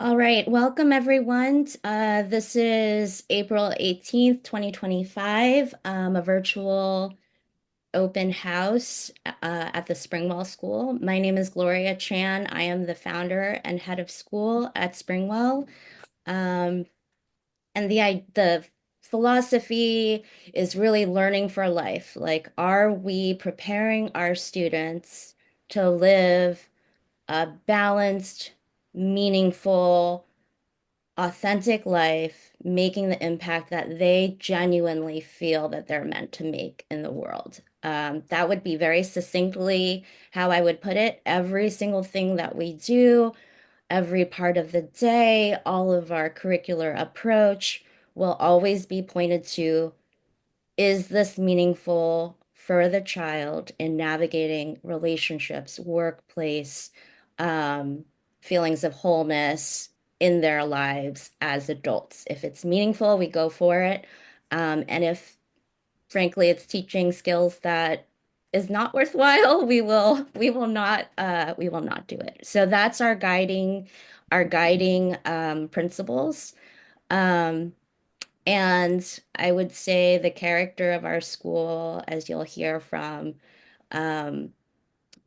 All right, welcome everyone. This is April 18th, 2025, a virtual open house at the Springwell School. My name is Gloria Chan. I am the founder and head of school at Springwell. Um, and the philosophy is really learning for life. Like, are we preparing our students to live a balanced, meaningful, authentic life, making the impact that they genuinely feel that they're meant to make in the world. That would be very succinctly how I would put it. Every single thing that we do, every part of the day, all of our curricular approach will always be pointed to, is this meaningful for the child in navigating relationships, workplace, um, feelings of wholeness in their lives as adults? If it's meaningful, we go for it. And if, frankly, it's teaching skills that is not worthwhile, we will not do it. So that's our guiding principles. Um, and I would say the character of our school, as you'll hear from um,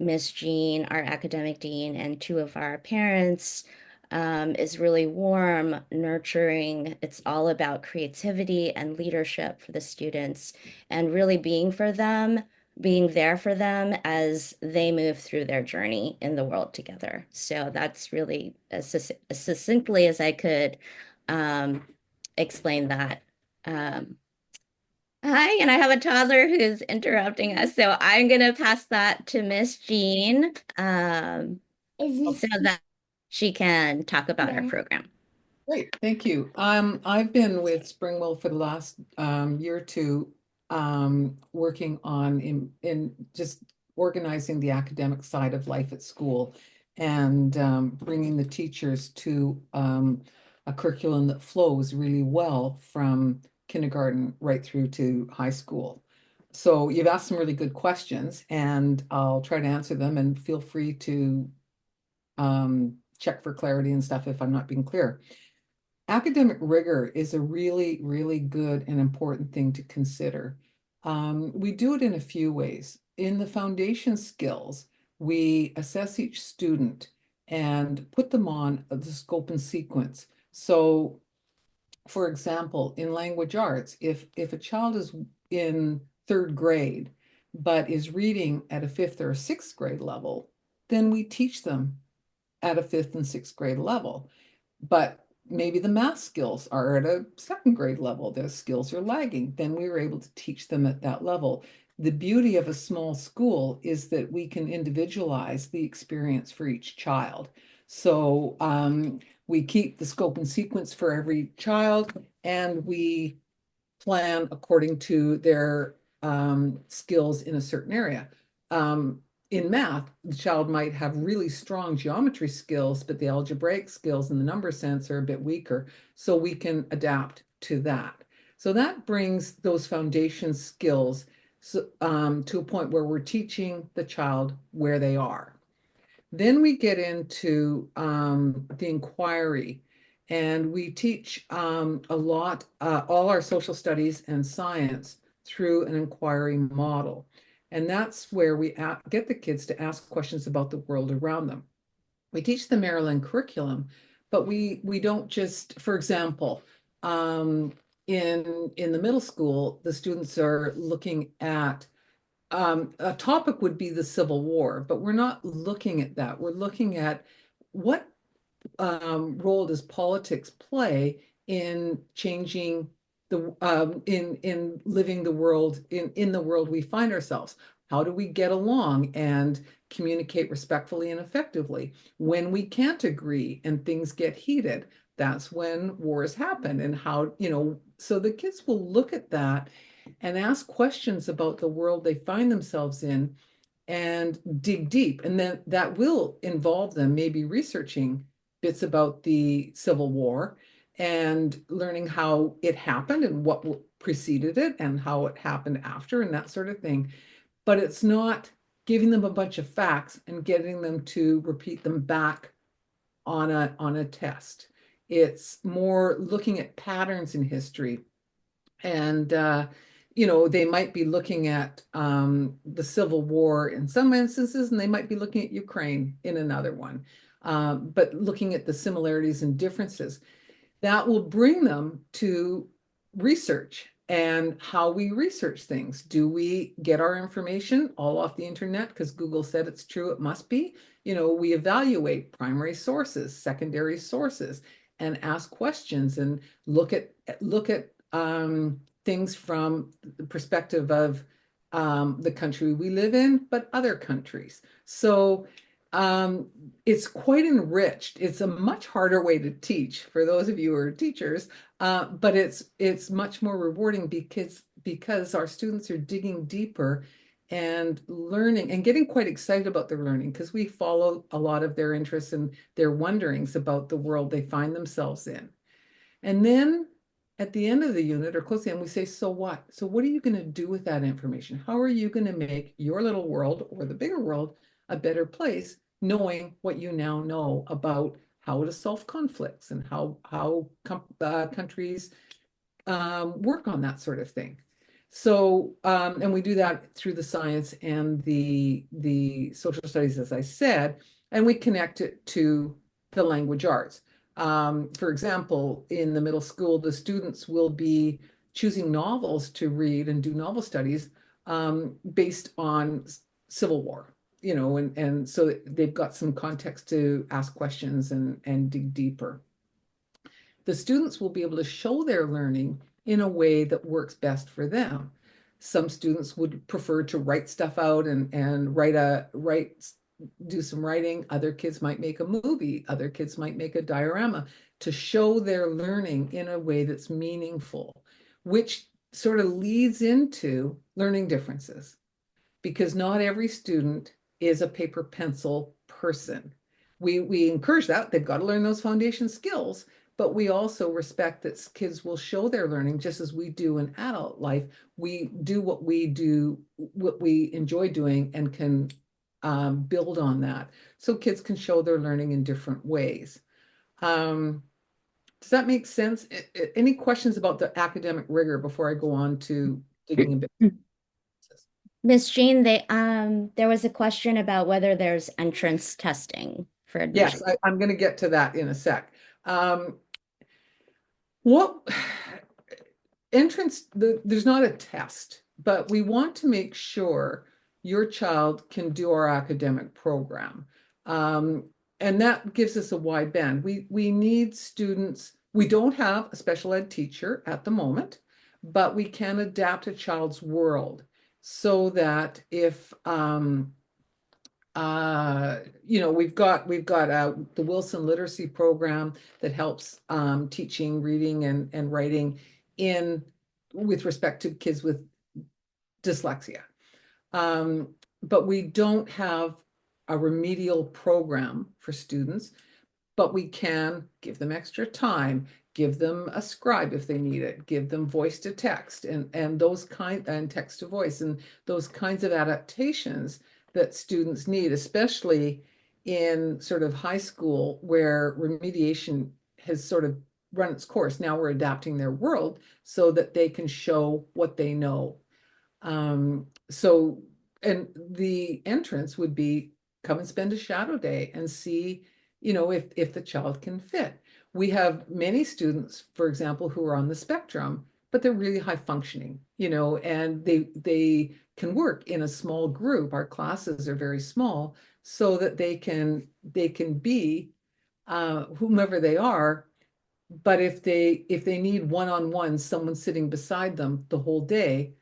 Miss Jean, our academic dean, and two of our parents, is really warm, nurturing. It's all about creativity and leadership for the students and really being there for them as they move through their journey in the world together. So that's really as succinctly as I could um, explain that. Um, Hi, and I have a toddler who's interrupting us, so I'm gonna pass that to Miss Jean, so that she can talk about our program. Great, thank you. I've been with Springwell for the last year or two, working on in just organizing the academic side of life at school and bringing the teachers to a curriculum that flows really well from kindergarten right through to high school. So you've asked some really good questions, and I'll try to answer them. And feel free to check for clarity and stuff if I'm not being clear. Academic rigor is a really, really good and important thing to consider. We do it in a few ways. In the foundation skills, we assess each student and put them on the scope and sequence. So, for example, in language arts, if a child is in third grade but is reading at a fifth or a sixth grade level, then we teach them at a fifth and sixth grade level. But maybe the math skills are at a second grade level, their skills are lagging, then we were able to teach them at that level. The beauty of a small school is that we can individualize the experience for each child. So we keep the scope and sequence for every child, and we plan according to their skills in a certain area. Um, in math, the child might have really strong geometry skills, but the algebraic skills and the number sense are a bit weaker. So we can adapt to that. So that brings those foundation skills to a point where we're teaching the child where they are. Then we get into the inquiry, and we teach a lot, all our social studies and science through an inquiry model. And that's where we get the kids to ask questions about the world around them. We teach the Maryland curriculum, but we don't just, for example, in the middle school, the students are looking at a topic would be the Civil War, but we're not looking at that. We're looking at what role does politics play in changing the in living the world in the world we find ourselves. How do we get along and communicate respectfully and effectively? When we can't agree and things get heated, that's when wars happen. And how, so the kids will look at that and ask questions about the world they find themselves in and dig deep. And then that will involve them maybe researching bits about the Civil War and learning how it happened and what preceded it and how it happened after and that sort of thing. But it's not giving them a bunch of facts and getting them to repeat them back on a test. It's more looking at patterns in history. And they might be looking at the Civil War in some instances, and they might be looking at Ukraine in another one, but looking at the similarities and differences that will bring them to research and how we research things. Do we get our information all off the internet because Google said it's true, it must be? We evaluate primary sources, secondary sources, and ask questions and look at things from the perspective of the country we live in, but other countries. So um, it's quite enriched. It's a much harder way to teach for those of you who are teachers, but it's much more rewarding because our students are digging deeper and learning and getting quite excited about their learning because we follow a lot of their interests and their wonderings about the world they find themselves in. And then at the end of the unit or close to the end, we say, so what? So what are you going to do with that information? How are you going to make your little world or the bigger world a better place, knowing what you now know about how to solve conflicts and how countries work on that sort of thing. So, and we do that through the science and the social studies, as I said, and we connect it to the language arts. For example, in the middle school, the students will be choosing novels to read and do novel studies based on Civil War, and so they've got some context to ask questions and dig deeper. The students will be able to show their learning in a way that works best for them. Some students would prefer to write stuff out and do some writing. Other kids might make a movie. Other kids might make a diorama to show their learning in a way that's meaningful, which sort of leads into learning differences because not every student is a paper pencil person. We encourage that. They've got to learn those foundation skills, but we also respect that kids will show their learning just as we do in adult life. We do, what we enjoy doing, and can build on that. So kids can show their learning in different ways. Um, does that make sense? Any questions about the academic rigor before I go on to digging a bit? Miss Jean, there was a question about whether there's entrance testing for Yes, admission. I'm going to get to that in a sec. Um, what there's not a test, but we want to make sure your child can do our academic program. Um, and that gives us a wide band. We need students. We don't have a special ed teacher at the moment, but we can adapt a child's world so that if we've got the Wilson Literacy Program that helps teaching reading and writing in with respect to kids with dyslexia. But we don't have a remedial program for students, but we can give them extra time, give them a scribe if they need it, give them voice to text and text to voice and those kinds of adaptations that students need, especially in sort of high school where remediation has sort of run its course. Now we're adapting their world so that they can show what they know. So, and the entrance would be come and spend a shadow day and see, if the child can fit. We have many students, for example, who are on the spectrum, but they're really high functioning, and they can work in a small group. Our classes are very small so that they can be whomever they are. But if they need one-on-one, someone sitting beside them the whole day,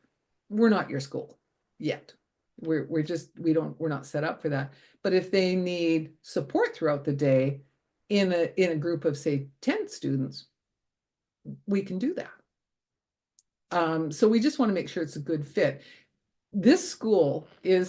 we're not your school yet. We're not set up for that. But if they need support throughout the day in a group of say 10 students, we can do that. So we just want to make sure it's a good fit. This school I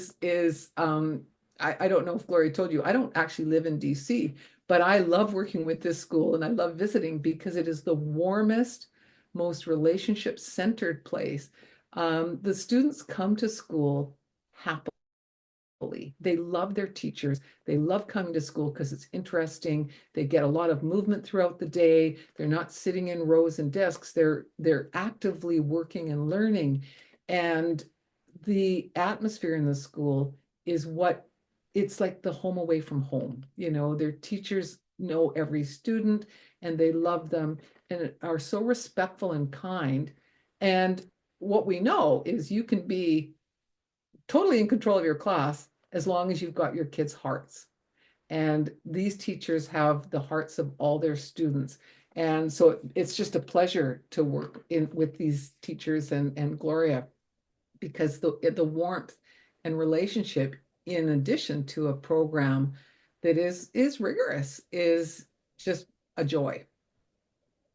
don't know if Gloria told you, I don't actually live in DC, but I love working with this school and I love visiting because it is the warmest, most relationship-centered place. The students come to school happily. They love their teachers. They love coming to school because it's interesting. They get a lot of movement throughout the day. They're not sitting in rows and desks. They're actively working and learning. And the atmosphere in the school is what it's like the home away from home. Their teachers know every student and they love them and are so respectful and kind. And what we know is you can be totally in control of your class as long as you've got your kids' hearts. And these teachers have the hearts of all their students. And so it's just a pleasure to work with these teachers and Gloria, because the warmth and relationship, in addition to a program that is rigorous, is just a joy.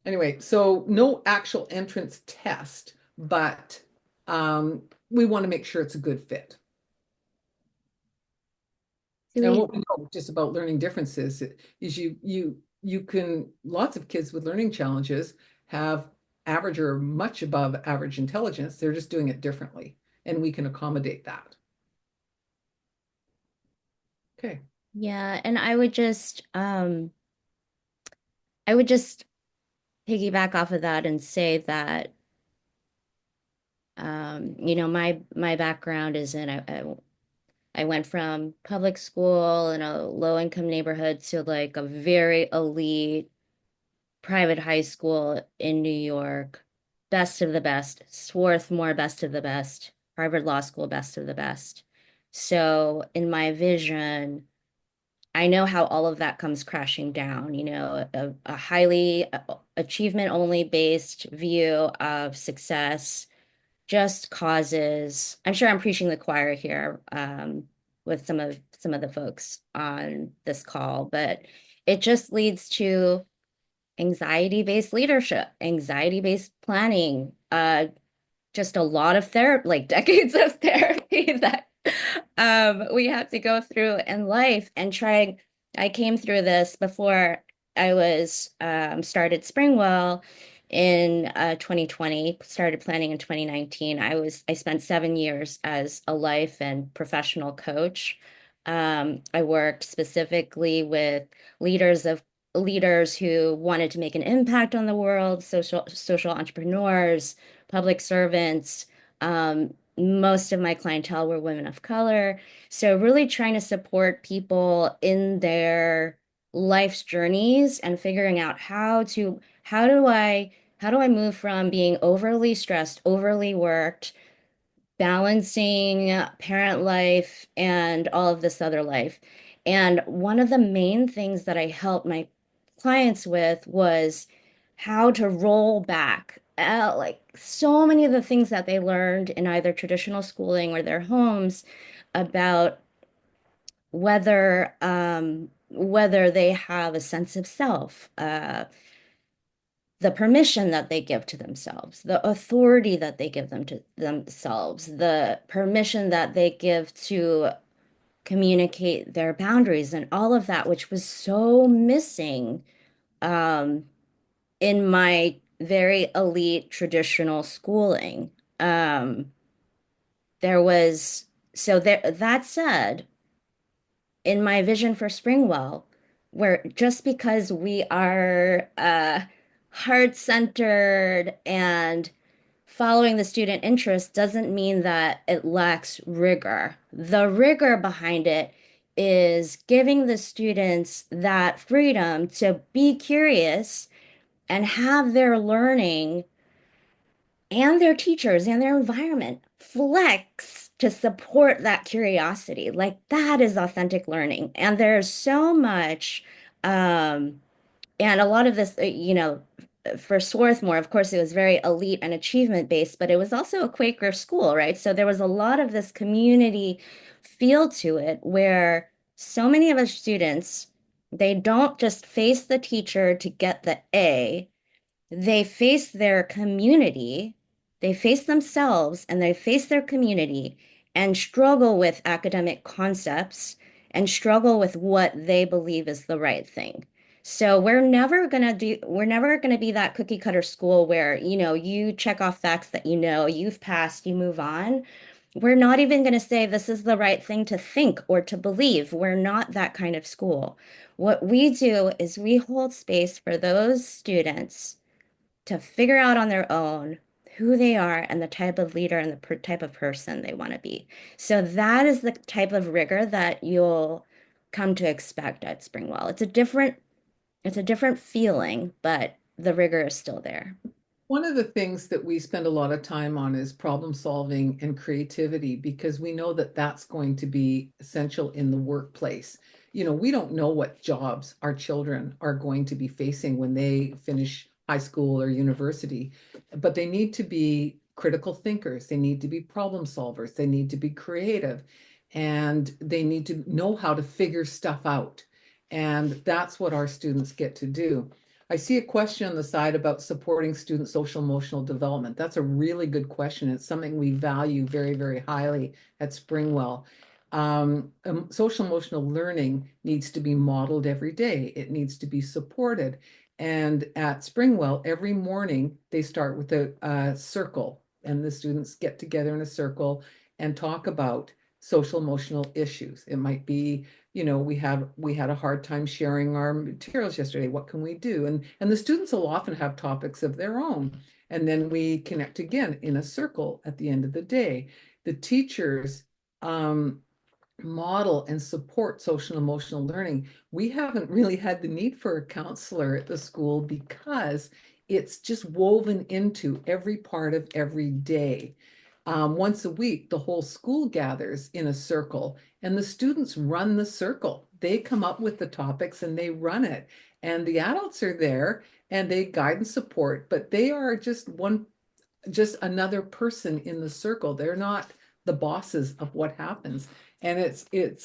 Anyway, so no actual entrance test, but we want to make sure it's a good fit. Do And we, what we know just about learning differences is you can, lots of kids with learning challenges have average or much above average intelligence. They're just doing it differently, and we can accommodate that. Okay. yeah, and I would just piggyback off of that and say that my background is I went from public school in a low income neighborhood to like a very elite private high school in New York, best of the best, Swarthmore, best of the best, Harvard Law School, best of the best. So in my vision, I know how all of that comes crashing down, a highly achievement only based view of success just causes, I'm sure I'm preaching the choir here, with some of the folks on this call, but it just leads to anxiety-based leadership, anxiety-based planning, just a lot of therapy, like decades of therapy that we have to go through in life and trying. I came through this before I was started Springwell in 2020, started planning in 2019. I spent 7 years as a life and professional coach. I worked specifically with leaders of leaders who wanted to make an impact on the world, social entrepreneurs, public servants. Most of my clientele were women of color. So really trying to support people in their life's journeys and figuring out how do I move from being overly stressed, overly worked, balancing parent life and all of this other life. And one of the main things that I helped my clients with was how to roll back. Like so many of the things that they learned in either traditional schooling or their homes about whether they have a sense of self, the permission that they give to themselves, the authority that they give them to themselves, the permission that they give to communicate their boundaries and all of that, which was so missing um, in my very elite traditional schooling. Um, there was, so there, that said, in my vision for Springwell, where just because we are heart-centered and following the student interest doesn't mean that it lacks rigor. The rigor behind it is giving the students that freedom to be curious and have their learning and their teachers and their environment flex to support that curiosity. Like that is authentic learning. And there's so much, and a lot of this, for Swarthmore, of course, it was very elite and achievement based, but it was also a Quaker school, right? So there was a lot of this community feel to it where so many of our students, they don't just face the teacher to get the A, they face their community, they face themselves, and they face their community and struggle with academic concepts and struggle with what they believe is the right thing. So we're never gonna be that cookie cutter school where, you check off facts that you've passed, you move on. we're not even going to say this is the right thing to think or to believe. We're not that kind of school. What we do is we hold space for those students to figure out on their own who they are and the type of leader and the type of person they want to be. So that is the type of rigor that you'll come to expect at Springwell. It's a different feeling, but the rigor is still there. One of the things that we spend a lot of time on is problem solving and creativity because we know that that's going to be essential in the workplace. We don't know what jobs our children are going to be facing when they finish high school or university, but they need to be critical thinkers. They need to be problem solvers. They need to be creative, and they need to know how to figure stuff out. And that's what our students get to do. I see a question on the side about supporting student social emotional development. That's a really good question. It's something we value very, very highly at Springwell. Social emotional learning needs to be modeled every day. It needs to be supported. And at Springwell, every morning they start with a circle, and the students get together in a circle and talk about social emotional issues. It might be, we had a hard time sharing our materials yesterday. What can we do? And the students will often have topics of their own. And then we connect again in a circle at the end of the day. The teachers um, model and support social emotional learning. We haven't really had the need for a counselor at the school because it's just woven into every part of every day. Once a week, the whole school gathers in a circle and the students run the circle. They come up with the topics and they run it. And the adults are there and they guide and support, but they are just another person in the circle. They're not the bosses of what happens. And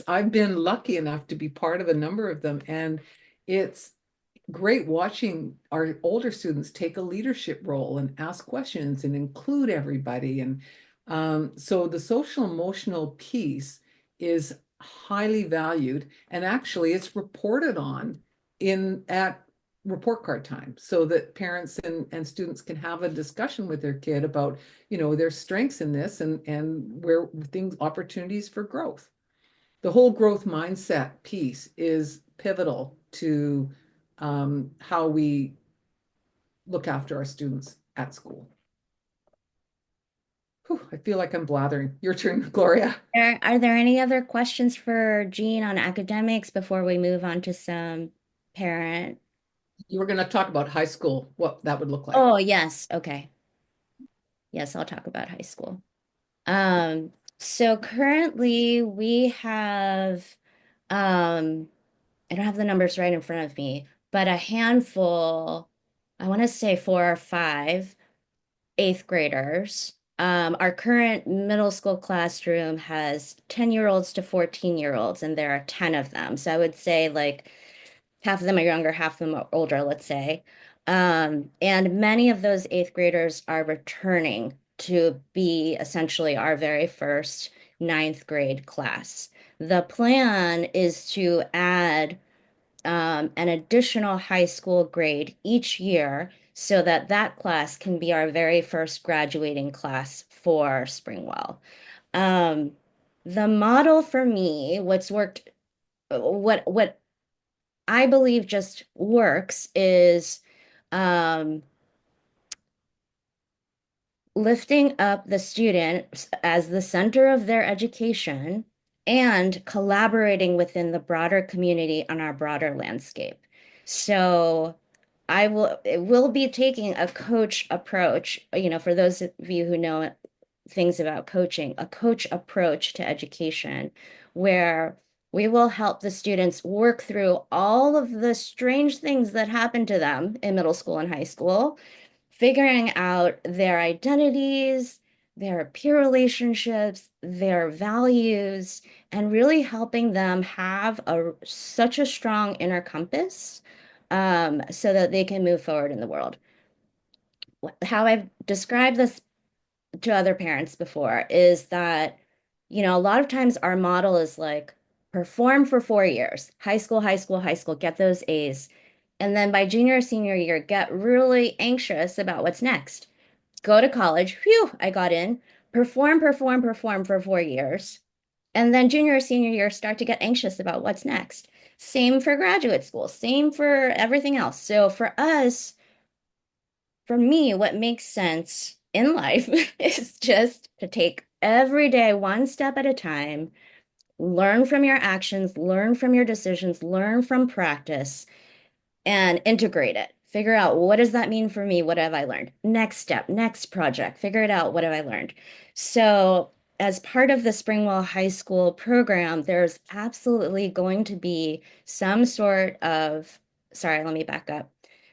I've been lucky enough to be part of a number of them. And it's great watching our older students take a leadership role and ask questions and include everybody. And so the social emotional piece is highly valued, and actually it's reported on in at report card time so that parents and students can have a discussion with their kid about, their strengths in this and where things opportunities for growth. The whole growth mindset piece is pivotal to how we look after our students at school. Whew, I feel like I'm blathering. Your turn, Gloria. Are there any other questions for Jean on academics before we move on to some parent? You were going to talk about high school, what that would look like. Oh, yes. Okay. Yes, I'll talk about high school. So currently we have, um, I don't have the numbers right in front of me, but a handful, I want to say 4 or 5 eighth graders. Our current middle school classroom has 10-year-olds to 14-year-olds, and there are 10 of them. So I would say like half of them are younger, half of them are older, let's say. And many of those eighth graders are returning to be essentially our very first ninth grade class. The plan is to add an additional high school grade each year so that that class can be our very first graduating class for Springwell. Um, the model for me, what I believe just works is um, lifting up the student as the center of their education and collaborating within the broader community on our broader landscape. So it will be taking a coach approach, for those of you who know things about coaching, a coach approach to education where we will help the students work through all of the strange things that happen to them in middle school and high school, figuring out their identities, their peer relationships, their values, and really helping them have such a strong inner compass, so that they can move forward in the world. How I've described this to other parents before is that, a lot of times our model is like perform for 4 years, high school, high school, high school, get those A's. And then by junior or senior year, get really anxious about what's next. Go to college. Phew, I got in. perform, perform, perform for 4 years. And then junior or senior year, start to get anxious about what's next. Same for graduate school, same for everything else. So for us, for me, what makes sense in life is just to take every day one step at a time, learn from your actions, learn from your decisions, learn from practice, and integrate it. Figure out what does that mean for me? What have I learned? Next step, next project, figure it out. What have I learned? So, as part of the Springwell High School program, there's absolutely going to be some sort of, sorry, let me back up.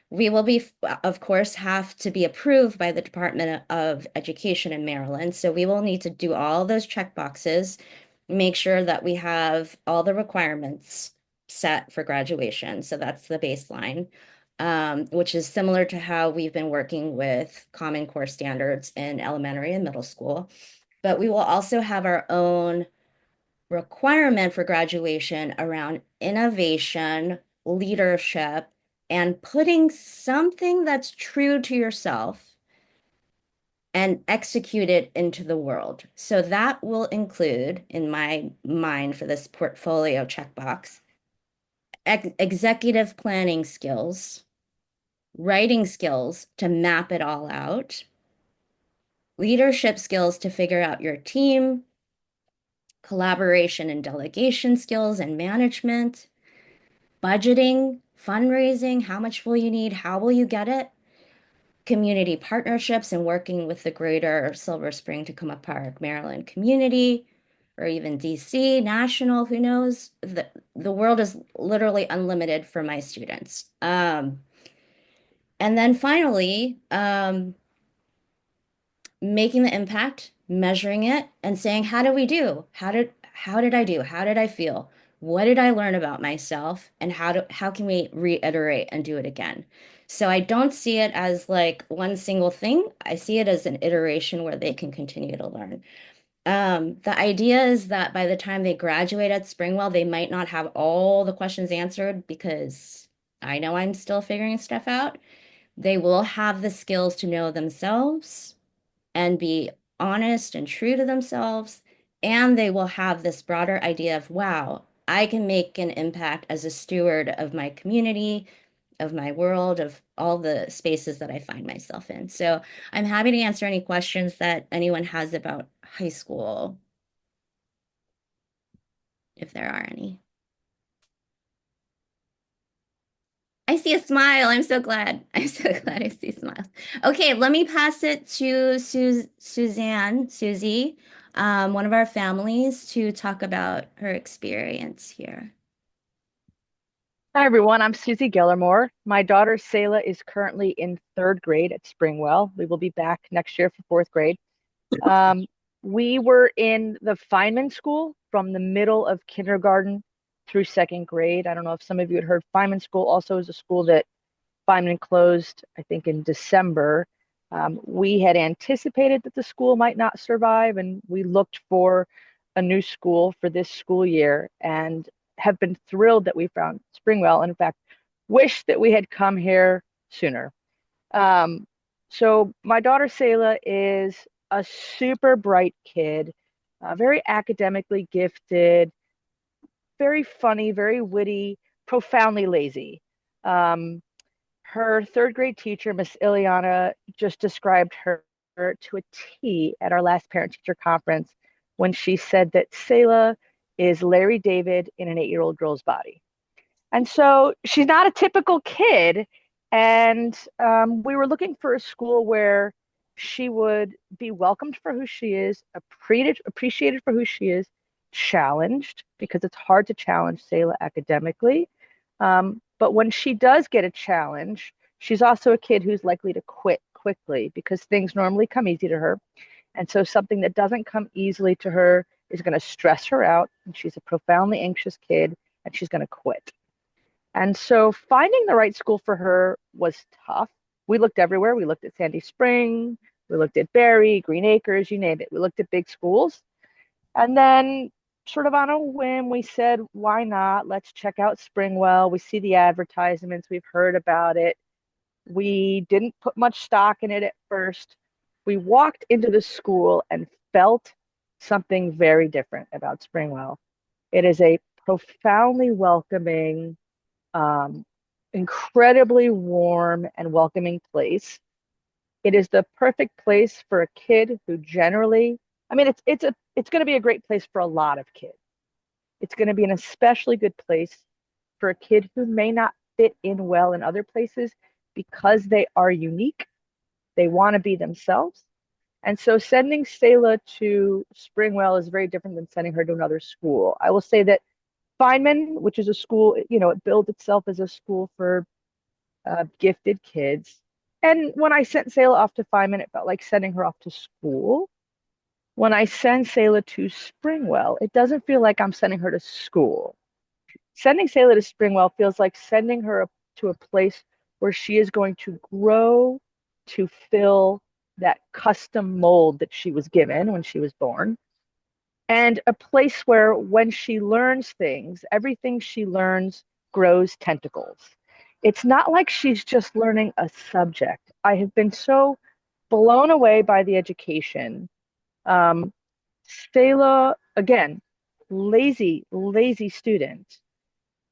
We will be, of course, have to be approved by the Department of Education in Maryland. So we will need to do all those check boxes, make sure that we have all the requirements set for graduation. So that's the baseline, which is similar to how we've been working with Common Core standards in elementary and middle school. But we will also have our own requirement for graduation around innovation, leadership, and putting something that's true to yourself and execute it into the world. So that will include, in my mind for this portfolio checkbox, executive planning skills, writing skills to map it all out, leadership skills to figure out your team, collaboration and delegation skills and management, budgeting, fundraising, how much will you need, how will you get it, community partnerships and working with the greater Silver Spring, Tacoma Park, Maryland community, or even DC, national, who knows? The world is literally unlimited for my students. And then finally, making the impact, measuring it, and saying, how did we do? How did I do? How did I feel? What did I learn about myself? And how can we reiterate and do it again? So I don't see it as like one single thing. I see it as an iteration where they can continue to learn. The idea is that by the time they graduate at Springwell, they might not have all the questions answered because I know I'm still figuring stuff out. They will have the skills to know themselves and be honest and true to themselves. And they will have this broader idea of, wow, I can make an impact as a steward of my community, of my world, of all the spaces that I find myself in. So I'm happy to answer any questions that anyone has about high school, if there are any. I see a smile. I'm so glad. I'm so glad I see smiles. Okay, let me pass it to Suzanne, Susie, one of our families, to talk about her experience here. Hi, everyone. I'm Susie GellerMoore. My daughter, Selah, is currently in third grade at Springwell. We will be back next year for fourth grade. Um, we were in the Feynman School from the middle of kindergarten through second grade. I don't know if some of you had heard Feynman School also is a school that Feynman closed, I think, in December. We had anticipated that the school might not survive, and we looked for a new school for this school year and have been thrilled that we found Springwell, and in fact, wish that we had come here sooner. Um, so my daughter Selah is a super bright kid, very academically gifted, very funny, very witty, profoundly lazy. Um, Her third grade teacher, Miss Ileana, just described her to a T at our last parent teacher conference when she said that Selah is Larry David in an 8-year-old girl's body. And so she's not a typical kid. And we were looking for a school where she would be welcomed for who she is, appreciated for who she is, challenged, because it's hard to challenge Selah academically. But when she does get a challenge, she's also a kid who's likely to quit quickly because things normally come easy to her. And so something that doesn't come easily to her is going to stress her out. And she's a profoundly anxious kid and she's going to quit. And so finding the right school for her was tough. We looked everywhere. We looked at Sandy Spring, we looked at Barry, Green Acres, you name it. We looked at big schools. And then, sort of on a whim, we said, why not? Let's check out Springwell. We see the advertisements, we've heard about it. We didn't put much stock in it at first. We walked into the school and felt something very different about Springwell. It is a profoundly welcoming, um, incredibly warm and welcoming place. It is the perfect place for a kid who generally, I mean, it's going to be a great place for a lot of kids. It's going to be an especially good place for a kid who may not fit in well in other places because they are unique. They want to be themselves. And so sending Selah to Springwell is very different than sending her to another school. I will say that Feynman, which is a school, it billed itself as a school for gifted kids. And when I sent Selah off to Feynman, it felt like sending her off to school. When I send Selah to Springwell, it doesn't feel like I'm sending her to school. Sending Selah to Springwell feels like sending her to a place where she is going to grow to fill that custom mold that she was given when she was born, and a place where when she learns things, everything she learns grows tentacles. It's not like she's just learning a subject. I have been so blown away by the education. Um, Stella, again, lazy student,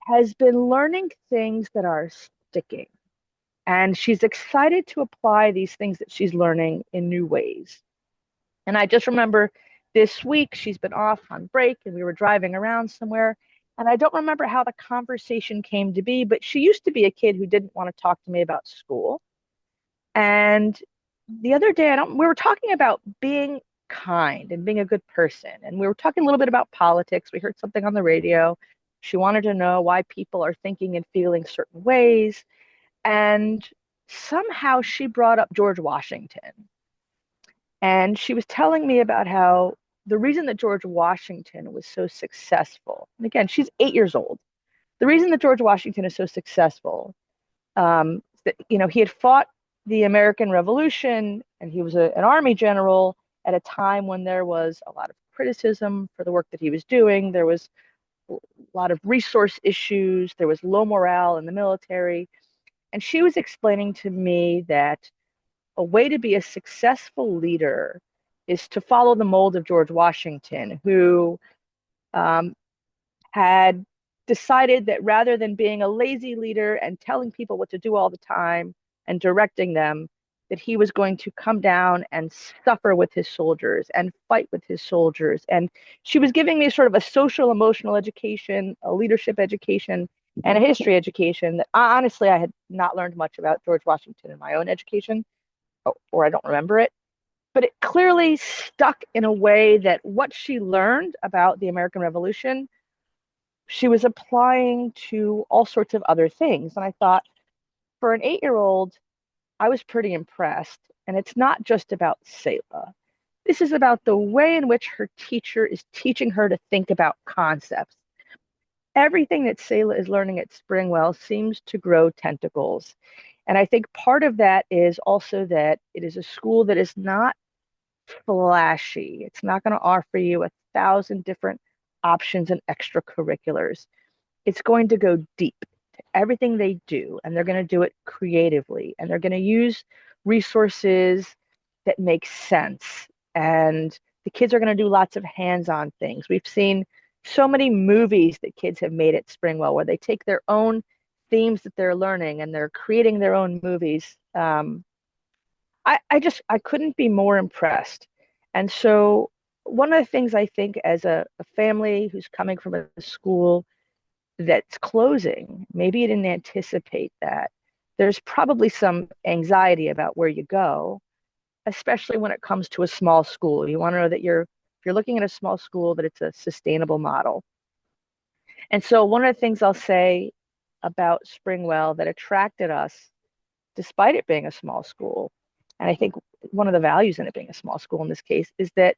has been learning things that are sticking. And she's excited to apply these things that she's learning in new ways. And I just remember this week she's been off on break and we were driving around somewhere. And I don't remember how the conversation came to be, but she used to be a kid who didn't want to talk to me about school. And the other day, we were talking about being kind and being a good person. And we were talking a little bit about politics. We heard something on the radio. She wanted to know why people are thinking and feeling certain ways. And somehow she brought up George Washington. And she was telling me about how the reason that George Washington was so successful, and again, she's 8 years old. The reason that George Washington is so successful, that he had fought the American Revolution, and he was an army general at a time when there was a lot of criticism for the work that he was doing. There was a lot of resource issues. There was low morale in the military. And she was explaining to me that a way to be a successful leader is to follow the mold of George Washington, who um, had decided that rather than being a lazy leader and telling people what to do all the time and directing them, that he was going to come down and suffer with his soldiers and fight with his soldiers. And she was giving me sort of a social emotional education, a leadership education, and a history education that honestly I had not learned much about George Washington in my own education, or I don't remember it. But it clearly stuck in a way that what she learned about the American Revolution, she was applying to all sorts of other things. And I thought, for an 8-year-old, I was pretty impressed. And it's not just about Selah. This is about the way in which her teacher is teaching her to think about concepts. Everything that Selah is learning at Springwell seems to grow tentacles. And I think part of that is also that it is a school that is not flashy. It's not going to offer you 1,000 different options and extracurriculars. It's going to go deep to everything they do, and they're going to do it creatively, and they're going to use resources that make sense. And the kids are going to do lots of hands-on things. We've seen so many movies that kids have made at Springwell where they take their own themes that they're learning and they're creating their own movies. I couldn't be more impressed. And so one of the things I think as a family who's coming from a school that's closing, maybe you didn't anticipate that. There's probably some anxiety about where you go, especially when it comes to a small school. You want to know that if you're looking at a small school, that it's a sustainable model. And so one of the things I'll say about Springwell that attracted us, despite it being a small school, and I think one of the values in it being a small school in this case is that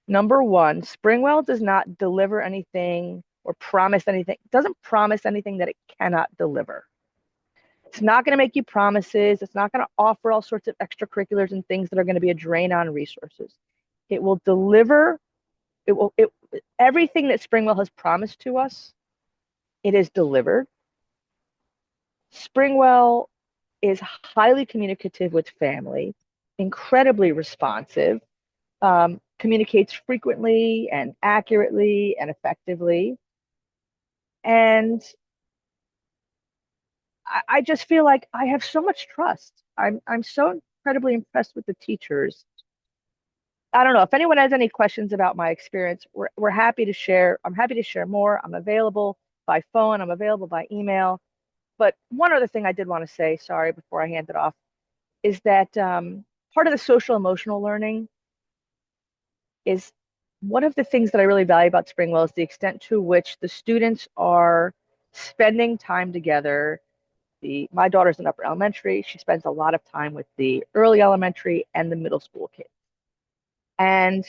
number one, Springwell does not deliver anything or promise anything, doesn't promise anything that it cannot deliver. It's not going to make you promises. It's not going to offer all sorts of extracurriculars and things that are going to be a drain on resources. It will deliver, everything that Springwell has promised to us, it is delivered. Springwell is highly communicative with family, incredibly responsive. communicates frequently and accurately and effectively. And I just feel like I have so much trust. I'm so incredibly impressed with the teachers. I don't know if anyone has any questions about my experience. We're happy to share. I'm happy to share more. I'm available by phone. I'm available by email. But one other thing I did want to say, sorry, before I hand it off, is that part of the social emotional learning is one of the things that I really value about Springwell is the extent to which the students are spending time together. My daughter's in upper elementary. She spends a lot of time with the early elementary and the middle school kids. And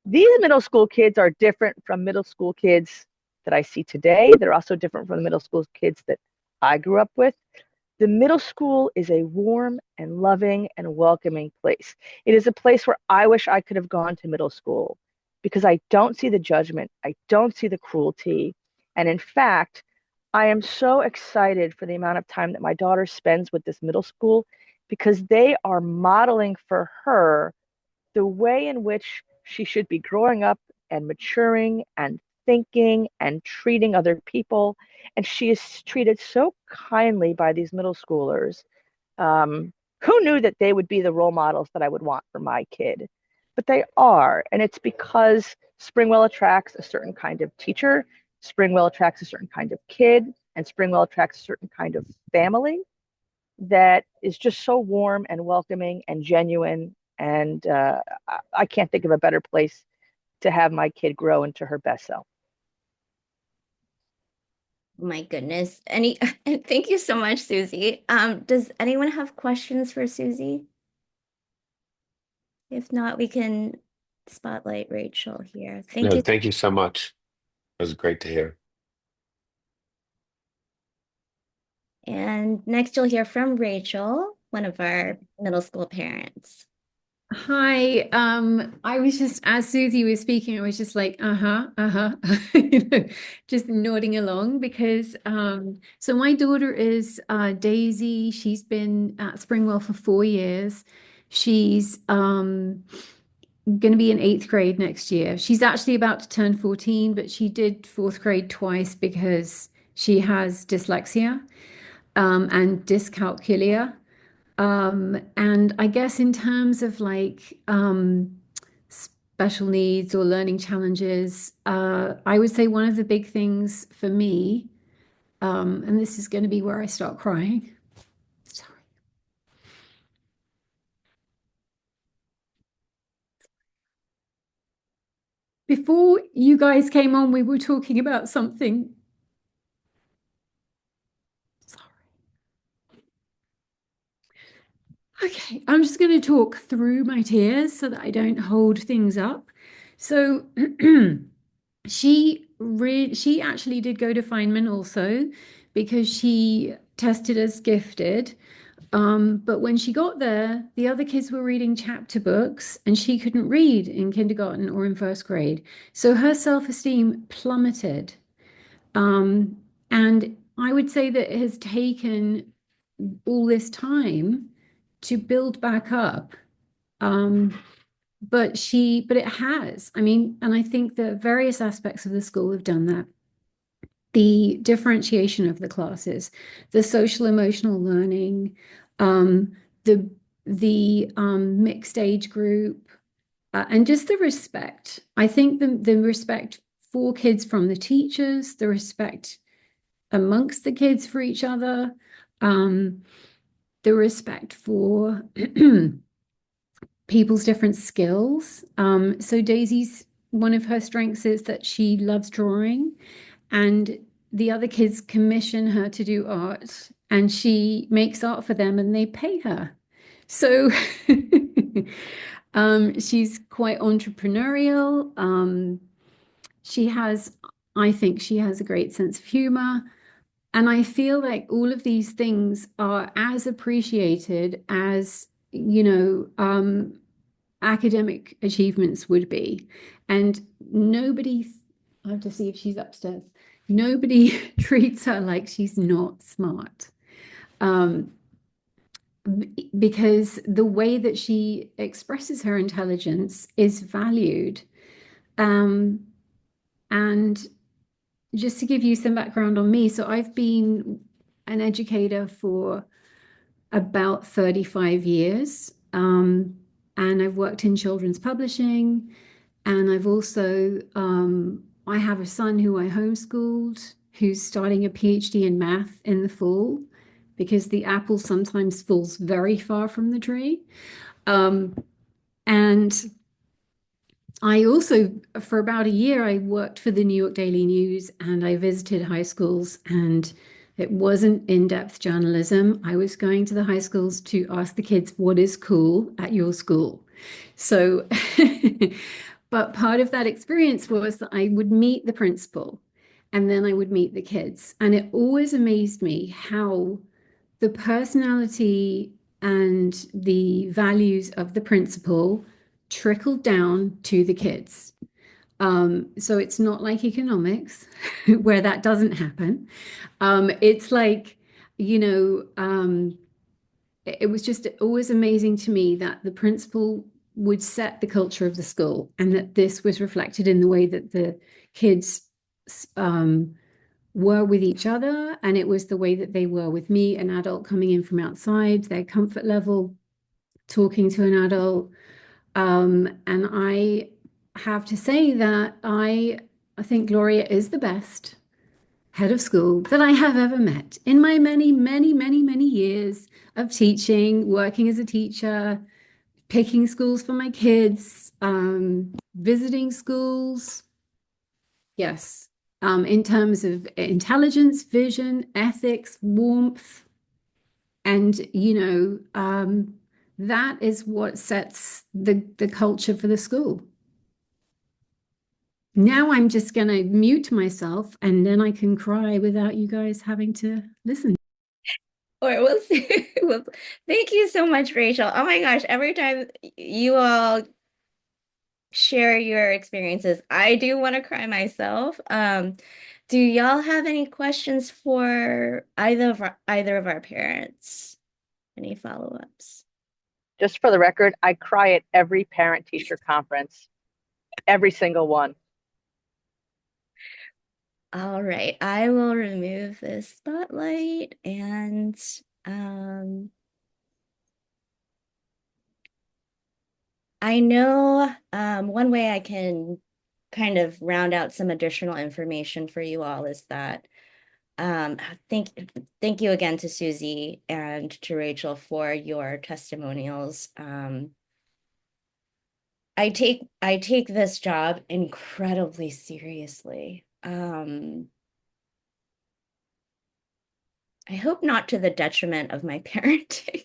these middle school kids are different from middle school kids that I see today. They're also different from the middle school kids that I grew up with. The middle school is a warm and loving and welcoming place. It is a place where I wish I could have gone to middle school because I don't see the judgment, I don't see the cruelty. And in fact, I am so excited for the amount of time that my daughter spends with this middle school because they are modeling for her the way in which she should be growing up and maturing and thinking and treating other people. And she is treated so kindly by these middle schoolers. Um, who knew that they would be the role models that I would want for my kid? But they are. And it's because Springwell attracts a certain kind of teacher, Springwell attracts a certain kind of kid, and Springwell attracts a certain kind of family that is just so warm and welcoming and genuine. And I can't think of a better place to have my kid grow into her best self. My goodness. Thank you so much, Susie. Does anyone have questions for Susie? If not, we can spotlight Rachel here. Thank No, you. thank you so much. It was great to hear. And next you'll hear from Rachel, one of our middle school parents. Hi, I was just as Susie was speaking, I was just like, you know, just nodding along because so my daughter is Daisy. She's been at Springwell for 4 years. She's going to be in eighth grade next year. She's actually about to turn 14, but she did fourth grade twice because she has dyslexia and dyscalculia. And I guess in terms of like special needs or learning challenges, I would say one of the big things for me, and this is going to be where I start crying. Sorry. Before you guys came on, we were talking about something. Sorry. Okay, I'm just going to talk through my tears so that I don't hold things up. So she actually did go to Feynman also because she tested as gifted. But when she got there, the other kids were reading chapter books and she couldn't read in kindergarten or in first grade. So her self-esteem plummeted. And I would say that it has taken all this time to build back up. Um, but it has. I mean, and I think that various aspects of the school have done that. The differentiation of the classes, the social emotional learning, um, the mixed age group, and just the respect. I think the respect for kids from the teachers, the respect amongst the kids for each other, um, the respect for people's different skills. So Daisy's one of her strengths is that she loves drawing, and the other kids commission her to do art, and she makes art for them, and they pay her. So she's quite entrepreneurial. She has, I think, she has a great sense of humor. And I feel like all of these things are as appreciated as, academic achievements would be. And nobody, I have to see if she's upstairs. Nobody treats her like she's not smart. Um, because the way that she expresses her intelligence is valued. Um, and just to give you some background on me, so I've been an educator for about 35 years. And I've worked in children's publishing. And I've also, I have a son who I homeschooled, who's starting a PhD in math in the fall, because the apple sometimes falls very far from the tree. Um, and I also, for about a year, I worked for the New York Daily News and I visited high schools, and it wasn't in-depth journalism. I was going to the high schools to ask the kids, what is cool at your school? So, but part of that experience was that I would meet the principal and then I would meet the kids. And it always amazed me how the personality and the values of the principal trickled down to the kids. So it's not like economics where that doesn't happen. It's like, you know, it was just always amazing to me that the principal would set the culture of the school and that this was reflected in the way that the kids um, were with each other, and it was the way that they were with me, an adult coming in from outside, their comfort level, talking to an adult. And I have to say that I think Gloria is the best head of school that I have ever met in my many, many, many, many years of teaching, working as a teacher, picking schools for my kids, visiting schools. Yes. In terms of intelligence, vision, ethics, warmth, and that is what sets the culture for the school. Now I'm just going to mute myself and then I can cry without you guys having to listen. Or we'll see. Well, thank you so much, Rachel. Oh my gosh, every time you all share your experiences, I do want to cry myself. Do y'all have any questions for either of our parents? Any follow-ups? Just for the record, I cry at every parent-teacher conference, every single one. All right, I will remove this spotlight and um I know one way I can kind of round out some additional information for you all is that um, thank thank you again to Susie and to Rachel for your testimonials. I take this job incredibly seriously. I hope not to the detriment of my parenting,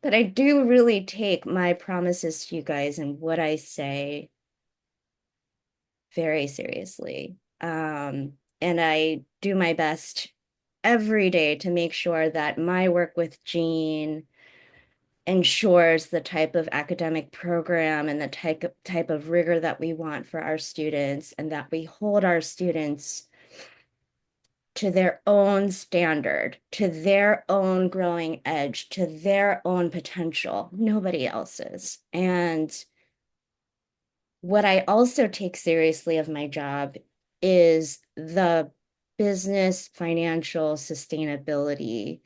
but I do really take my promises to you guys and what I say very seriously. And I do my best every day to make sure that my work with Jean ensures the type of academic program and the type of rigor that we want for our students, and that we hold our students to their own standard, to their own growing edge, to their own potential, nobody else's. And what I also take seriously of my job is the business financial sustainability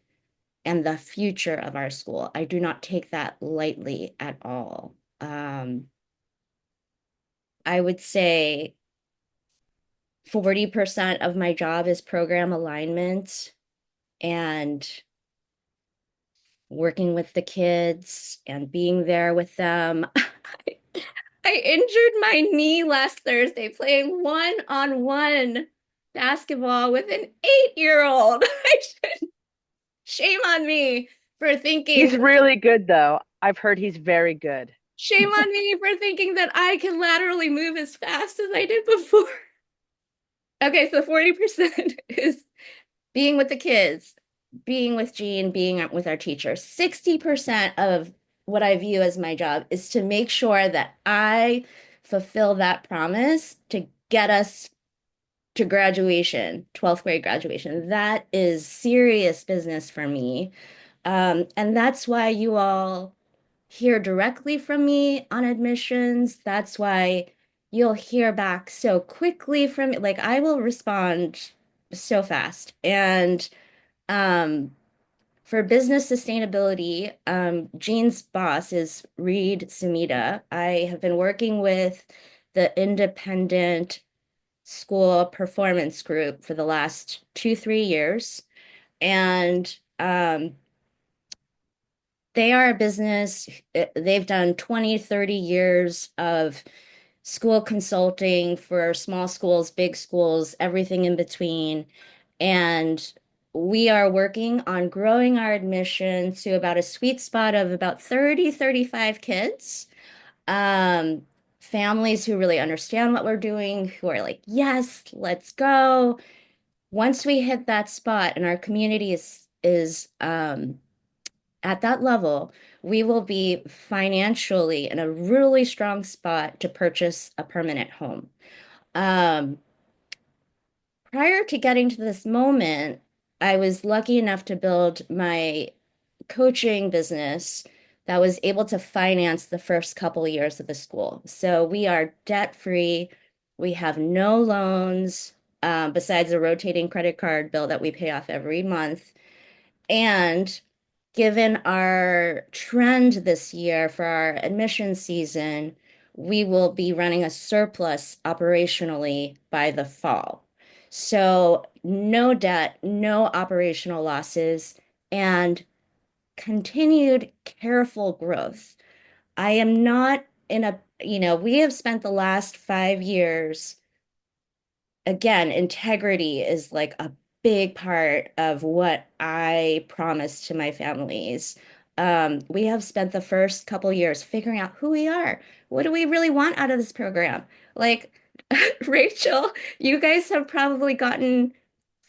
and the future of our school. I do not take that lightly at all. I would say 40% of my job is program alignment and working with the kids and being there with them. I injured my knee last Thursday playing one-on-one basketball with an 8-year-old. Shame on me for He's thinking, really good, though. I've heard he's very good. shame on me for thinking that I can laterally move as fast as I did before. Okay, so 40% is being with the kids, being with Jean, being with our teachers. 60% of what I view as my job is to make sure that I fulfill that promise to get us to graduation, 12th grade graduation. That is serious business for me. And that's why you all hear directly from me on admissions. That's why you'll hear back so quickly from me. Like I will respond so fast. And um, for business sustainability, Jean's boss is Reed Sumida. I have been working with the independent school performance group for the last 2, 3 years. And they are a business, they've done 20, 30 years of school consulting for small schools, big schools, everything in between. And we are working on growing our admission to about a sweet spot of about 30, 35 kids. Um, Families who really understand what we're doing, who are like, yes, let's go. Once we hit that spot and our community is at that level, we will be financially in a really strong spot to purchase a permanent home. Um, Prior to getting to this moment, I was lucky enough to build my coaching business that was able to finance the first couple of years of the school. So we are debt free. We have no loans, besides a rotating credit card bill that we pay off every month. And given our trend this year for our admission season, we will be running a surplus operationally by the fall. So, no debt, no operational losses, and continued careful growth. I am not in a, we have spent the last 5 years, again, integrity is like a big part of what I promise to my families. We have spent the first couple years figuring out who we are. What do we really want out of this program? Like, Rachel, you guys have probably gotten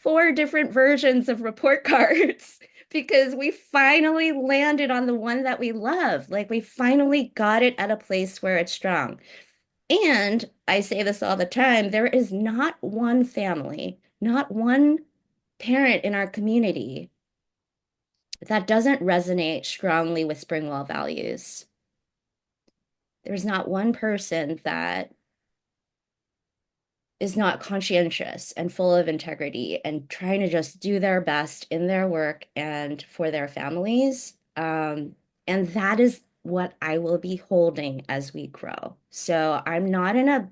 4 different versions of report cards because we finally landed on the one that we love. Like, we finally got it at a place where it's strong. And I say this all the time, there is not one family, not one parent in our community that doesn't resonate strongly with Springwell values. There's not one person that is not conscientious and full of integrity and trying to just do their best in their work and for their families. And that is what I will be holding as we grow. So I'm not in a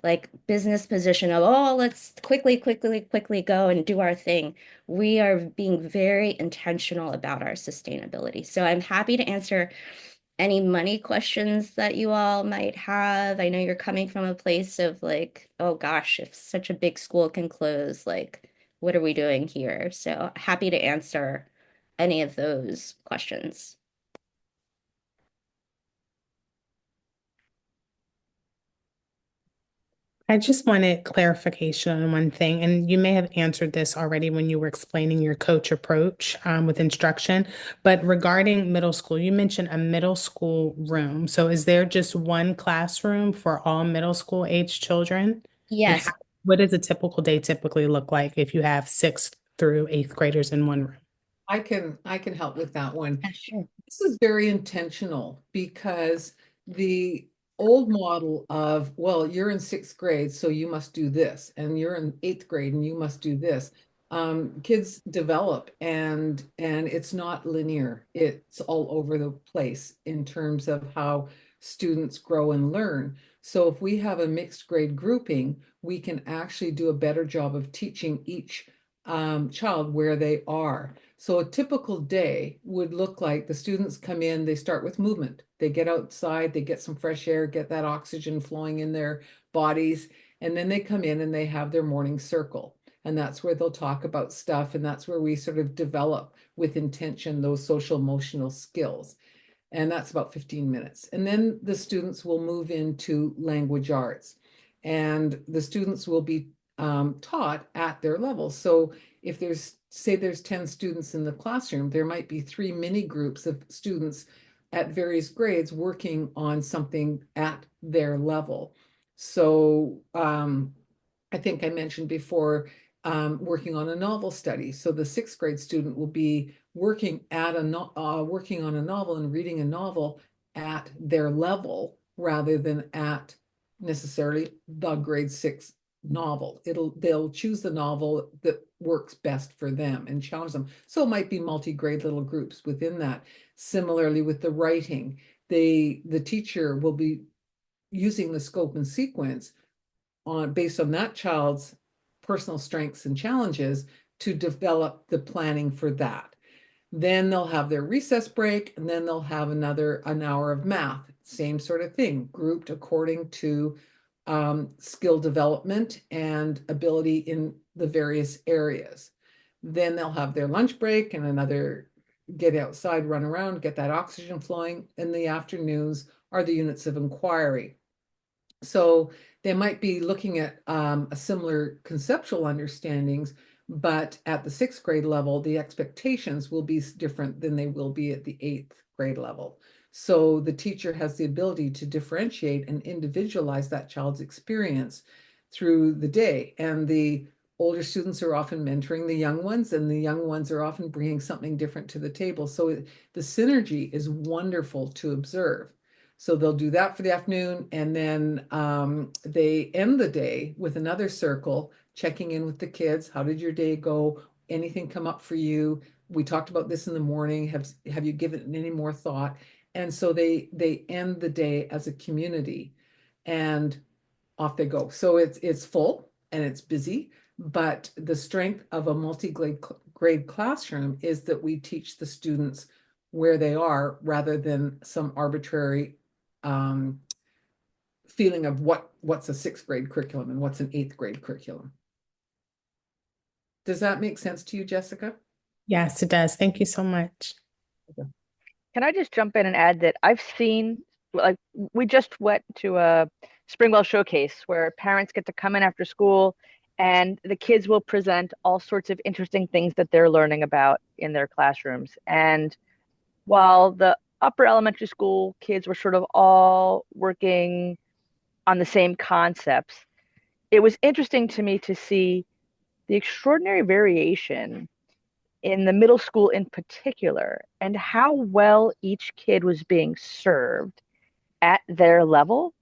like business position of, oh, let's quickly, quickly, quickly go and do our thing. We are being very intentional about our sustainability. So I'm happy to answer any money questions that you all might have. I know you're coming from a place of like, oh gosh, if such a big school can close, like, what are we doing here? So happy to answer any of those questions. I just wanted clarification on one thing, and you may have answered this already when you were explaining your coach approach with instruction. But regarding middle school, you mentioned a middle school room. So is there just one classroom for all middle school age children? And Yes, what does a typical day typically look like if you have sixth through eighth graders in one room? I can help with that one. yeah, sure. This is very intentional because the old model of, well, you're in sixth grade, so you must do this, and you're in eighth grade and you must do this. Kids develop and it's not linear. It's all over the place in terms of how students grow and learn. So if we have a mixed grade grouping, we can actually do a better job of teaching each child where they are. So a typical day would look like the students come in, they start with movement. They get outside, they get some fresh air, get that oxygen flowing in their bodies, and then they come in and they have their morning circle. And that's where they'll talk about stuff, and that's where we sort of develop with intention those social emotional skills. And that's about 15 minutes. And then the students will move into language arts, and the students will be taught at their level. So if there's, say there's 10 students in the classroom, there might be 3 mini groups of students at various grades working on something at their level. So I think I mentioned before, working on a novel study. So the sixth grade student will be working working on a novel and reading a novel at their level rather than at necessarily the grade 6 novel. They'll choose the novel that works best for them and challenge them. So it might be multi-grade little groups within that. Similarly with the writing, the teacher will be using the scope and sequence based on that child's personal strengths and challenges to develop the planning for that. Then they'll have their recess break, and then they'll have an hour of math. Same sort of thing, grouped according to skill development and ability in the various areas. Then they'll have their lunch break and another get outside, run around, get that oxygen flowing. In the afternoons are the units of inquiry. So they might be looking at a similar conceptual understandings, but at the 6th grade level, the expectations will be different than they will be at the 8th grade level. So the teacher has the ability to differentiate and individualize that child's experience through the day. And the older students are often mentoring the young ones, and the young ones are often bringing something different to the table. So the synergy is wonderful to observe. So they'll do that for the afternoon, and then they end the day with another circle, checking in with the kids. How did your day go? Anything come up for you? We talked about this in the morning. Have you given it any more thought? And so they end the day as a community, and off they go. So it's full and it's busy, but the strength of a multi-grade classroom is that we teach the students where they are rather than some arbitrary feeling of what's a 6th grade curriculum and what's an 8th grade curriculum. Does that make sense to you, Jessica? Yes, it does. Thank you so much. Can I just jump in and add that I've seen, like, we just went to a Springwell showcase where parents get to come in after school and the kids will present all sorts of interesting things that they're learning about in their classrooms. And while the upper elementary school kids were sort of all working on the same concepts, it was interesting to me to see the extraordinary variation in the middle school in particular, and how well each kid was being served at their level,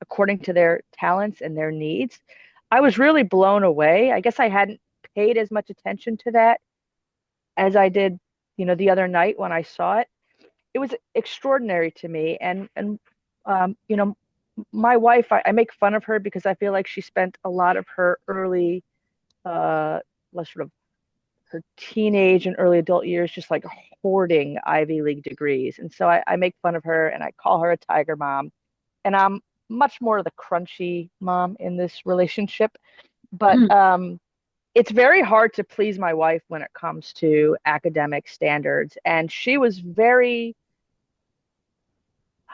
according to their talents and their needs. I was really blown away. I guess I hadn't paid as much attention to that as I did, the other night when I saw it. It was extraordinary to me. And my wife, I make fun of her because I feel like she spent a lot of her early, less sort of her teenage and early adult years just like hoarding Ivy League degrees. And so I make fun of her and I call her a tiger mom. And I'm much more the crunchy mom in this relationship. But it's very hard to please my wife when it comes to academic standards. And she was very,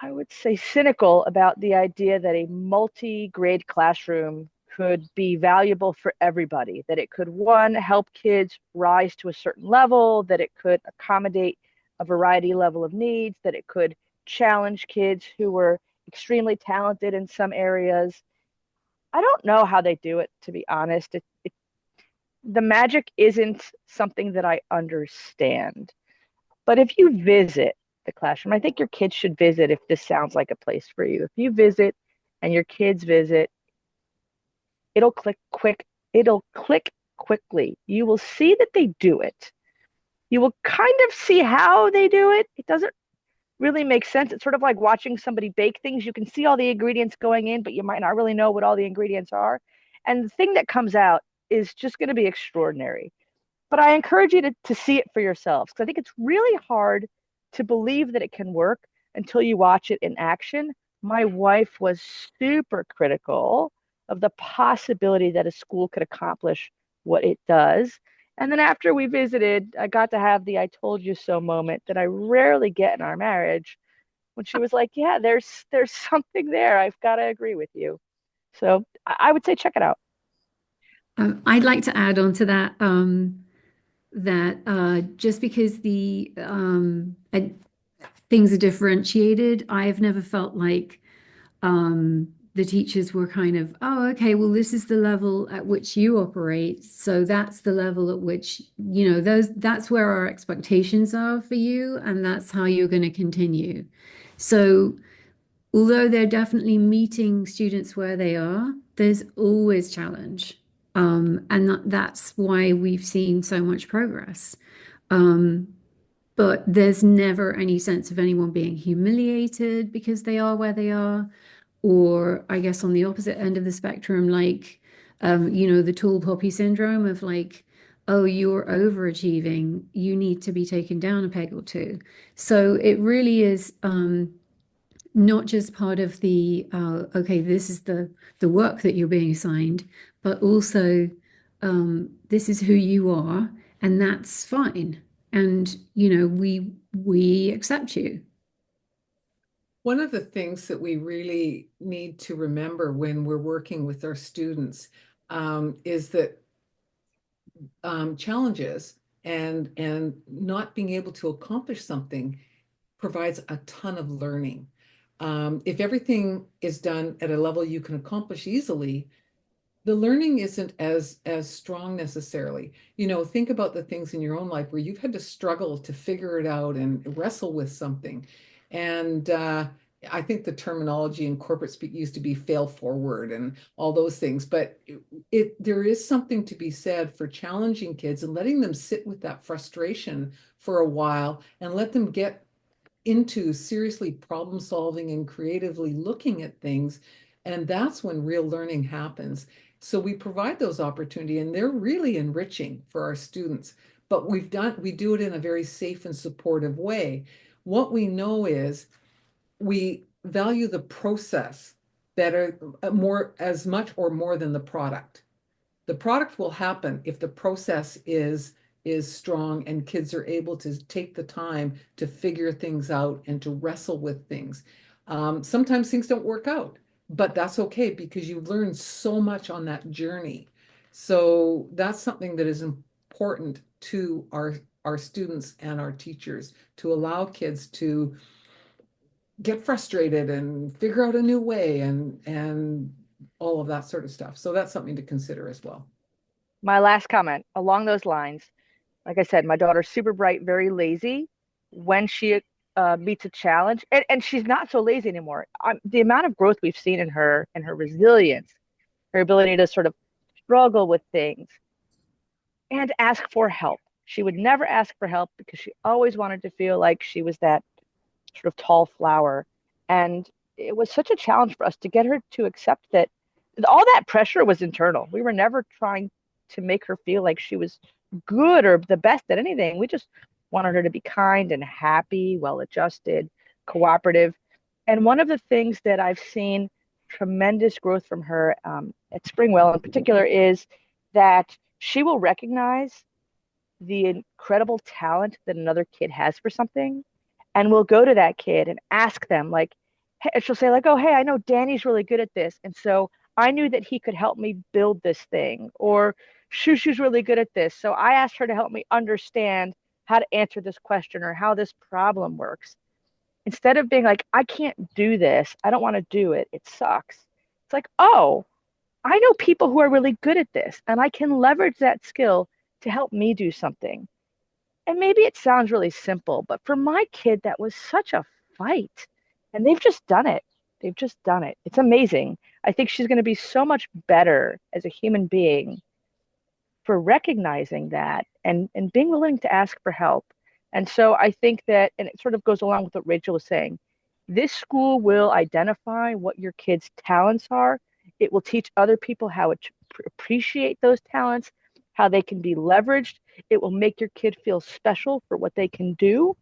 I would say, cynical about the idea that a multi-grade classroom could be valuable for everybody, that it could, one, help kids rise to a certain level, that it could accommodate a variety level of needs, that it could challenge kids who were extremely talented in some areas. I don't know how they do it, to be honest. The magic isn't something that I understand. But if you visit the classroom, I think your kids should visit if this sounds like a place for you. If you visit and your kids visit, it'll click quickly. You will see that they do it. You will kind of see how they do it. It doesn't really make sense. It's sort of like watching somebody bake things. You can see all the ingredients going in, but you might not really know what all the ingredients are. And the thing that comes out is just going to be extraordinary. But I encourage you to see it for yourselves, because I think it's really hard to believe that it can work until you watch it in action. My wife was super critical of the possibility that a school could accomplish what it does. And then after we visited, I got to have the I told you so moment that I rarely get in our marriage, when she was like, yeah, there's something there. I've got to agree with you. So I would say check it out. I'd like to add on to that that just because the things are differentiated, I've never felt like the teachers were kind of, oh, okay, well, this is the level at which you operate. So that's the level at which, that's where our expectations are for you, and that's how you're going to continue. So although they're definitely meeting students where they are, there's always challenge. And that's why we've seen so much progress. Um, but there's never any sense of anyone being humiliated because they are where they are. Or I guess on the opposite end of the spectrum, like, the tall poppy syndrome of like, oh, you're overachieving, you need to be taken down a peg or two. So it really is not just part of the okay, this is the work that you're being assigned, but also this is who you are, and that's fine. And we accept you. One of the things that we really need to remember when we're working with our students is that challenges and not being able to accomplish something provides a ton of learning. If everything is done at a level you can accomplish easily, the learning isn't as strong necessarily. Think about the things in your own life where you've had to struggle to figure it out and wrestle with something. And I think the terminology in corporate speak used to be fail forward and all those things. But there is something to be said for challenging kids and letting them sit with that frustration for a while and let them get into seriously problem solving and creatively looking at things. And that's when real learning happens. So we provide those opportunity and they're really enriching for our students. But we do it in a very safe and supportive way. What we know is we value the process better, more, as much or more than the product. The product will happen if the process is strong and kids are able to take the time to figure things out and to wrestle with things. Sometimes things don't work out, but that's okay because you learn so much on that journey. So that's something that is important to our students and our teachers, to allow kids to get frustrated and figure out a new way and all of that sort of stuff. So that's something to consider as well. My last comment along those lines, like I said, my daughter's super bright, very lazy. When she meets a challenge, and she's not so lazy anymore. The amount of growth we've seen in her and her resilience, her ability to sort of struggle with things and ask for help. She would never ask for help because she always wanted to feel like she was that sort of tall flower. And it was such a challenge for us to get her to accept that all that pressure was internal. We were never trying to make her feel like she was good or the best at anything. We just wanted her to be kind and happy, well adjusted, cooperative. And one of the things that I've seen tremendous growth from her at Springwell in particular is that she will recognize the incredible talent that another kid has for something, and we'll go to that kid and ask them like, hey, she'll say like, oh, hey, I know Danny's really good at this, and so I knew that he could help me build this thing. Or Shushu's really good at this, so I asked her to help me understand how to answer this question or how this problem works. Instead of being like, I can't do this, I don't want to do it, it sucks. It's like, oh, I know people who are really good at this, and I can leverage that skill to help me do something. And maybe it sounds really simple, but for my kid, that was such a fight. And they've just done it. They've just done it. It's amazing. I think she's going to be so much better as a human being for recognizing that and being willing to ask for help. And so I think that, and it sort of goes along with what Rachel was saying, this school will identify what your kids' talents are. It will teach other people how to appreciate those talents, how they can be leveraged. It will make your kid feel special for what they can do.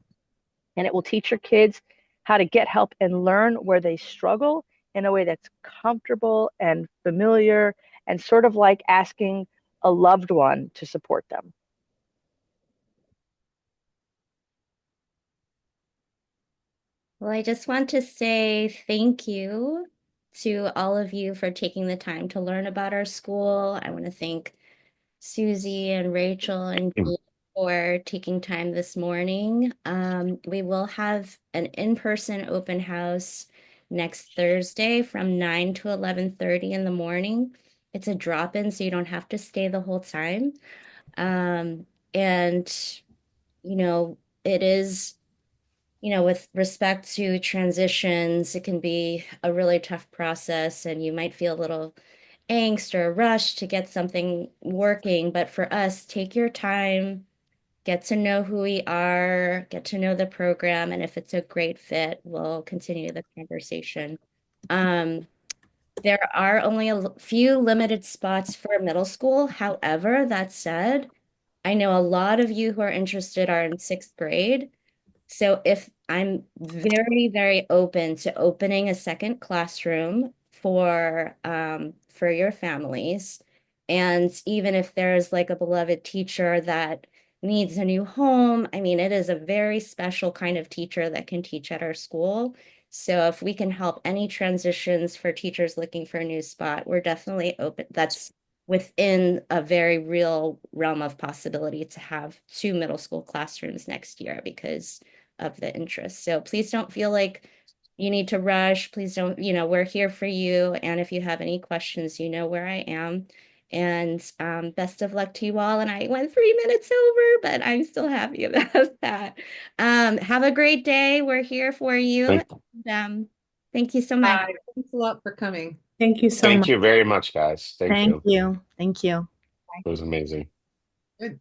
And it will teach your kids how to get help and learn where they struggle in a way that's comfortable and familiar and sort of like asking a loved one to support them. Well, I just want to say thank you to all of you for taking the time to learn about our school. I want to thank Susie and Rachel and Mm. Dee for taking time this morning. We will have an in-person open house next Thursday from 9 to 11:30 in the morning. It's a drop-in, so you don't have to stay the whole time. And, you know, it is, with respect to transitions, it can be a really tough process, and you might feel a little angst or rush to get something working. But for us, take your time, get to know who we are, get to know the program, and if it's a great fit, we'll continue the conversation. Um, there are only a few limited spots for middle school. However, that said, I know a lot of you who are interested are in sixth grade. So if I'm very, very open to opening a second classroom for your families. And even if there's like a beloved teacher that needs a new home, I mean, it is a very special kind of teacher that can teach at our school. So if we can help any transitions for teachers looking for a new spot, we're definitely open. That's within a very real realm of possibility to have two middle school classrooms next year because of the interest. So please don't feel like you need to rush. Please don't, we're here for you. And if you have any questions, you know where I am. And best of luck to you all. And I went 3 minutes over, but I'm still happy about that. Have a great day. We're here for you. Thank, And, thank you so much. Hi, thanks a lot for coming. Thank you so thank much. you very much, guys. Thank Thank you. you. Thank you. It was amazing. Good.